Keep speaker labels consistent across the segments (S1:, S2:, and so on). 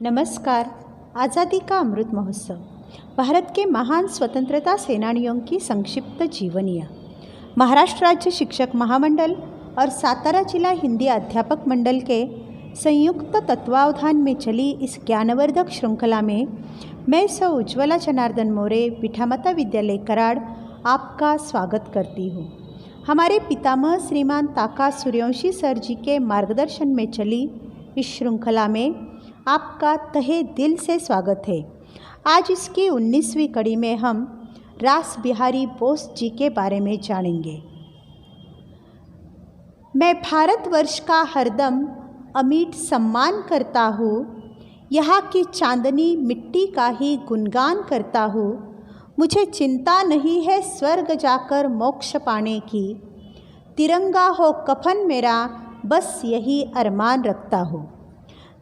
S1: नमस्कार। आज़ादी का अमृत महोत्सव, भारत के महान स्वतंत्रता सेनानियों की संक्षिप्त जीवनियाँ। महाराष्ट्र राज्य शिक्षक महामंडल और सातारा जिला हिंदी अध्यापक मंडल के संयुक्त तत्वावधान में चली इस ज्ञानवर्धक श्रृंखला में मैं सौ उज्ज्वला जनार्दन मोरे, विठामाता विद्यालय कराड़ आपका स्वागत करती हूँ। हमारे पितामह श्रीमान ताका सूर्यवंशी सर जी के मार्गदर्शन में चली इस श्रृंखला में आपका तहे दिल से स्वागत है। आज इसकी 19वीं कड़ी में हम रास बिहारी बोस जी के बारे में जानेंगे। मैं भारतवर्ष का हरदम अमिट सम्मान करता हूँ, यहाँ की चांदनी मिट्टी का ही गुणगान करता हूँ। मुझे चिंता नहीं है स्वर्ग जाकर मोक्ष पाने की, तिरंगा हो कफन मेरा बस यही अरमान रखता हूँ।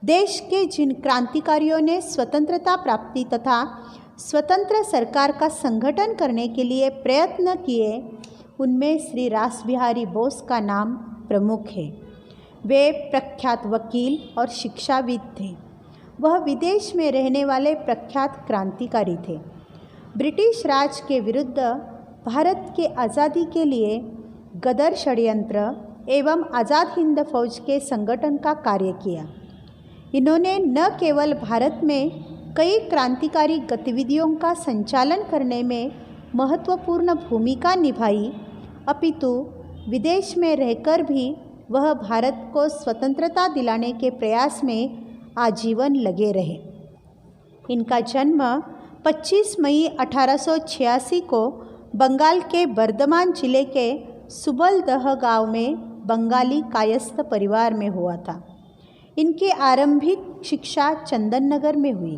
S1: देश के जिन क्रांतिकारियों ने स्वतंत्रता प्राप्ति तथा स्वतंत्र सरकार का संगठन करने के लिए प्रयत्न किए, उनमें श्री रास बिहारी बोस का नाम प्रमुख है। वे प्रख्यात वकील और शिक्षाविद थे। वह विदेश में रहने वाले प्रख्यात क्रांतिकारी थे। ब्रिटिश राज के विरुद्ध भारत के आज़ादी के लिए गदर षड्यंत्र एवं आज़ाद हिंद फौज के संगठन का कार्य किया। इन्होंने न केवल भारत में कई क्रांतिकारी गतिविधियों का संचालन करने में महत्वपूर्ण भूमिका निभाई, अपितु विदेश में रहकर भी वह भारत को स्वतंत्रता दिलाने के प्रयास में आजीवन लगे रहे। इनका जन्म 25 मई 1886 को बंगाल के बर्धमान जिले के सुबलदह गांव में बंगाली कायस्थ परिवार में हुआ था। इनकी आरंभिक शिक्षा चंदन नगर में हुई।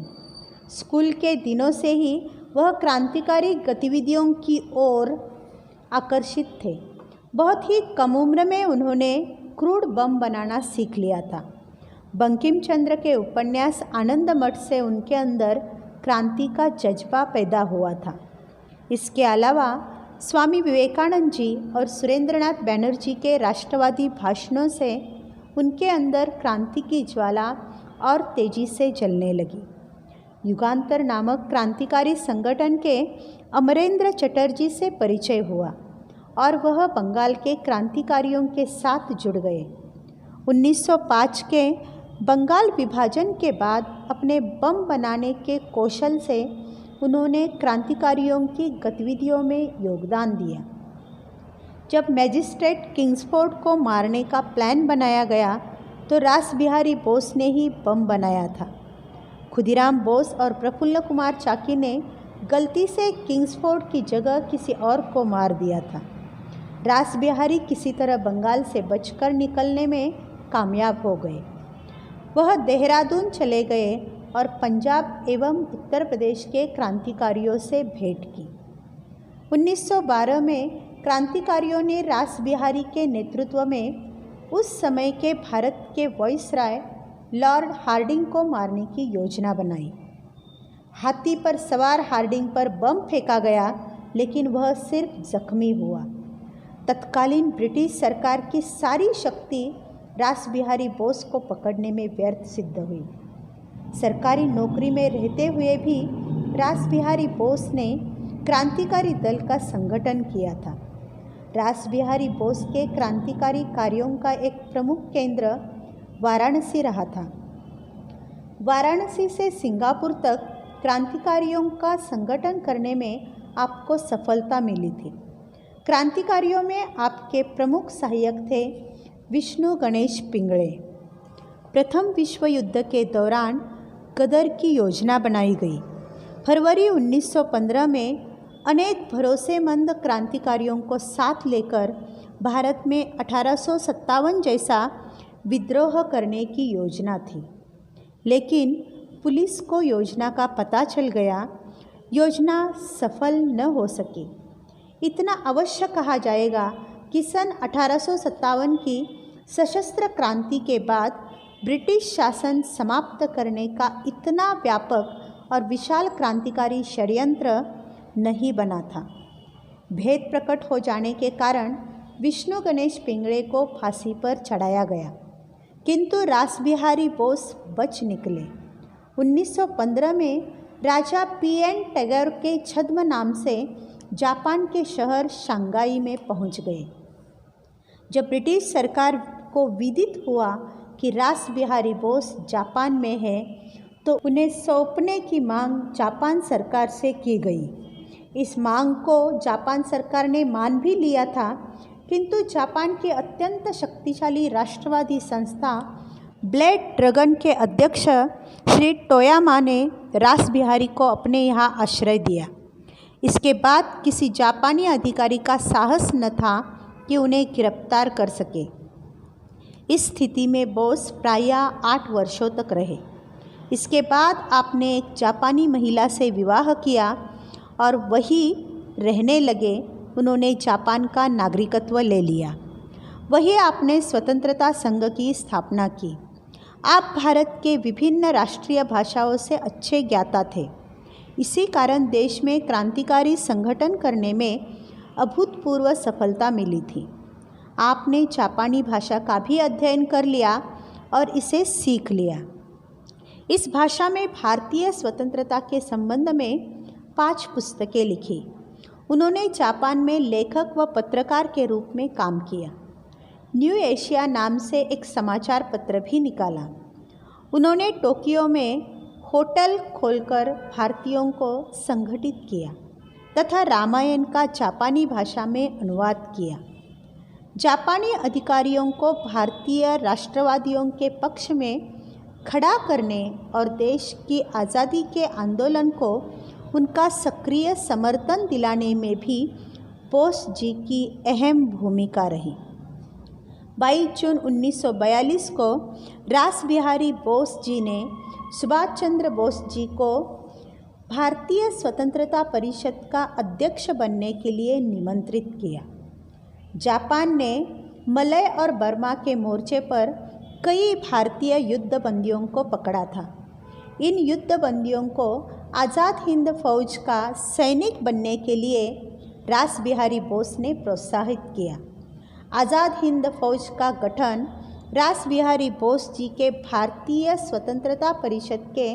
S1: स्कूल के दिनों से ही वह क्रांतिकारी गतिविधियों की ओर आकर्षित थे। बहुत ही कम उम्र में उन्होंने क्रूड बम बनाना सीख लिया था। बंकिम चंद्र के उपन्यास आनंद मठ से उनके अंदर क्रांति का जज्बा पैदा हुआ था। इसके अलावा स्वामी विवेकानंद जी और सुरेंद्रनाथ बैनर्जी के राष्ट्रवादी भाषणों से उनके अंदर क्रांति की ज्वाला और तेजी से जलने लगी। युगांतर नामक क्रांतिकारी संगठन के अमरेंद्र चटर्जी से परिचय हुआ और वह बंगाल के क्रांतिकारियों के साथ जुड़ गए। 1905 के बंगाल विभाजन के बाद अपने बम बनाने के कौशल से उन्होंने क्रांतिकारियों की गतिविधियों में योगदान दिया। जब मैजिस्ट्रेट किंग्सफोर्ड को मारने का प्लान बनाया गया तो रास बिहारी बोस ने ही बम बनाया था। खुदीराम बोस और प्रफुल्ल कुमार चाकी ने गलती से किंग्सफोर्ड की जगह किसी और को मार दिया था। रास बिहारी किसी तरह बंगाल से बचकर निकलने में कामयाब हो गए। वह देहरादून चले गए और पंजाब एवं उत्तर प्रदेश के क्रांतिकारियों से भेंट की। 1912 में क्रांतिकारियों ने रास बिहारी के नेतृत्व में उस समय के भारत के वायसराय लॉर्ड हार्डिंग को मारने की योजना बनाई। हाथी पर सवार हार्डिंग पर बम फेंका गया, लेकिन वह सिर्फ जख्मी हुआ। तत्कालीन ब्रिटिश सरकार की सारी शक्ति रास बिहारी बोस को पकड़ने में व्यर्थ सिद्ध हुई। सरकारी नौकरी में रहते हुए भी रास बिहारी बोस ने क्रांतिकारी दल का संगठन किया था। रास बिहारी बोस के क्रांतिकारी कार्यों का एक प्रमुख केंद्र वाराणसी रहा था। वाराणसी से सिंगापुर तक क्रांतिकारियों का संगठन करने में आपको सफलता मिली थी। क्रांतिकारियों में आपके प्रमुख सहायक थे विष्णु गणेश पिंगळे। प्रथम विश्व युद्ध के दौरान गदर की योजना बनाई गई। फरवरी 1915 में अनेक भरोसेमंद क्रांतिकारियों को साथ लेकर भारत में 1857 जैसा विद्रोह करने की योजना थी, लेकिन पुलिस को योजना का पता चल गया। योजना सफल न हो सकी। इतना अवश्य कहा जाएगा कि सन 1857 की सशस्त्र क्रांति के बाद ब्रिटिश शासन समाप्त करने का इतना व्यापक और विशाल क्रांतिकारी षड्यंत्र नहीं बना था। भेद प्रकट हो जाने के कारण विष्णु गणेश पिंगळे को फांसी पर चढ़ाया गया, किंतु रास बिहारी बोस बच निकले 1915 में राजा पीएन टैगोर के छद्म नाम से जापान के शहर शंघाई में पहुंच गए। जब ब्रिटिश सरकार को विदित हुआ कि रास बिहारी बोस जापान में है तो उन्हें सौंपने की मांग जापान सरकार से की गई। इस मांग को जापान सरकार ने मान भी लिया था, किंतु जापान की अत्यंत शक्तिशाली राष्ट्रवादी संस्था ब्लैक ड्रैगन के अध्यक्ष श्री टोयामा ने रास बिहारी को अपने यहाँ आश्रय दिया। इसके बाद किसी जापानी अधिकारी का साहस न था कि उन्हें गिरफ्तार कर सके। इस स्थिति में बोस प्रायः 8 वर्षों तक रहे। इसके बाद आपने एक जापानी महिला से विवाह किया और वहीं रहने लगे। उन्होंने जापान का नागरिकत्व ले लिया। वहीं आपने स्वतंत्रता संघ की स्थापना की। आप भारत के विभिन्न राष्ट्रीय भाषाओं से अच्छे ज्ञाता थे। इसी कारण देश में क्रांतिकारी संगठन करने में अभूतपूर्व सफलता मिली थी। आपने जापानी भाषा का भी अध्ययन कर लिया और इसे सीख लिया। इस भाषा में भारतीय स्वतंत्रता के संबंध में 5 पुस्तकें लिखी। उन्होंने जापान में लेखक व पत्रकार के रूप में काम किया। न्यू एशिया नाम से एक समाचार पत्र भी निकाला। उन्होंने टोक्यो में होटल खोलकर भारतीयों को संगठित किया तथा रामायण का जापानी भाषा में अनुवाद किया। जापानी अधिकारियों को भारतीय राष्ट्रवादियों के पक्ष में खड़ा करने और देश की आज़ादी के आंदोलन को उनका सक्रिय समर्थन दिलाने में भी बोस जी की अहम भूमिका रही। 22 जून 1942 को रास बिहारी बोस जी ने सुभाष चंद्र बोस जी को भारतीय स्वतंत्रता परिषद का अध्यक्ष बनने के लिए निमंत्रित किया। जापान ने मलय और बर्मा के मोर्चे पर कई भारतीय युद्धबंदियों को पकड़ा था। इन युद्धबंदियों को आज़ाद हिंद फौज का सैनिक बनने के लिए रास बिहारी बोस ने प्रोत्साहित किया। आज़ाद हिंद फौज का गठन रास बिहारी बोस जी के भारतीय स्वतंत्रता परिषद के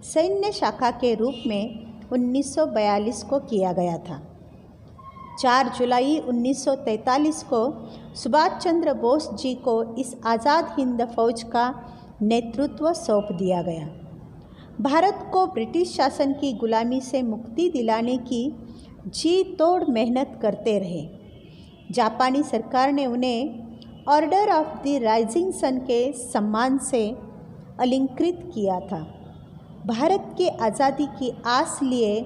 S1: सैन्य शाखा के रूप में 1942 को किया गया था। 4 जुलाई 1943 को सुभाष चंद्र बोस जी को इस आज़ाद हिंद फौज का नेतृत्व सौंप दिया गया। भारत को ब्रिटिश शासन की गुलामी से मुक्ति दिलाने की जी तोड़ मेहनत करते रहे। जापानी सरकार ने उन्हें order of the rising sun के सम्मान से अलंकृत किया था। भारत की आज़ादी की आस लिए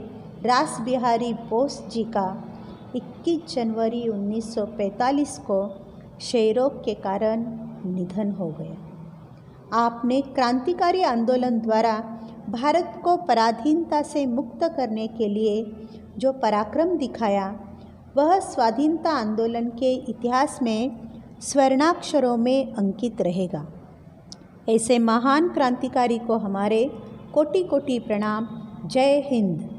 S1: रास बिहारी बोस जी का 21 जनवरी 1945 को क्षयरोग के कारण निधन हो गया। आपने क्रांतिकारी आंदोलन द्वारा भारत को पराधीनता से मुक्त करने के लिए जो पराक्रम दिखाया, वह स्वाधीनता आंदोलन के इतिहास में स्वर्णाक्षरों में अंकित रहेगा। ऐसे महान क्रांतिकारी को हमारे कोटि कोटि प्रणाम। जय हिंद।